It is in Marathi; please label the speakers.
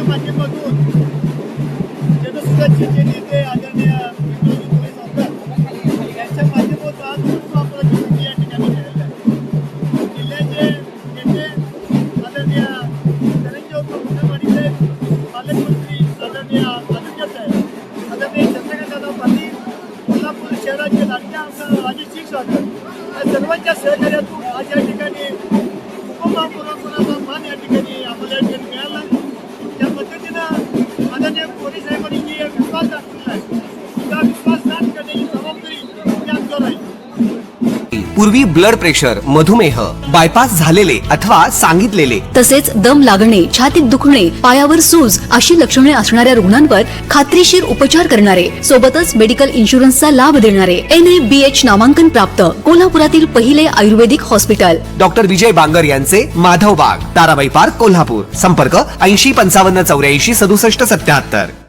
Speaker 1: माध्यमातून जनसुराज्याचे नेते आदरणीय यांच्या माध्यमातून आज आपल्याला या ठिकाणी मिळालेलं आहे. जिल्ह्याचे नेते आदरणीय धनंजय मुंडेवाडी साहेब, पालकमंत्री आदरणीय आदित्य साहेब, आदरणीय चंद्रकांतदादा पाटील, कोल्हापूर शहराचे लाडके आमदार राजेश क्षीरसागर या सर्वांच्या सहकार्यातून आज या ठिकाणी उपमहापौरांचा मान या ठिकाणी आम्हाला या ठिकाणी मिळाला. त्या पद्धतीनं आदरणीय पोलीस साहेबांनी जी विश्वास दाखवला आहे त्या विश्वासात करण्याची जबाबदारी ही आमच्यावर आहे.
Speaker 2: पूर्वी ब्लड प्रेशर, मधुमेह, बायपास झालेले अथवा सांगितलेले
Speaker 3: तसेच दम लागणे, छातीत दुखणे, पायावर सूज अशी लक्षणे असणाऱ्या रुग्णांवर खात्रीशीर उपचार करणारे, सोबतच मेडिकल इन्शुरन्सचा लाभ देणारे NABH नामांकन प्राप्त कोल्हापुरातील पहिले आयुर्वेदिक हॉस्पिटल
Speaker 2: डॉक्टर विजय बांगर यांचे माधवबाग, ताराबाई पार्क, कोल्हापूर. संपर्क 80 55 84 67 77.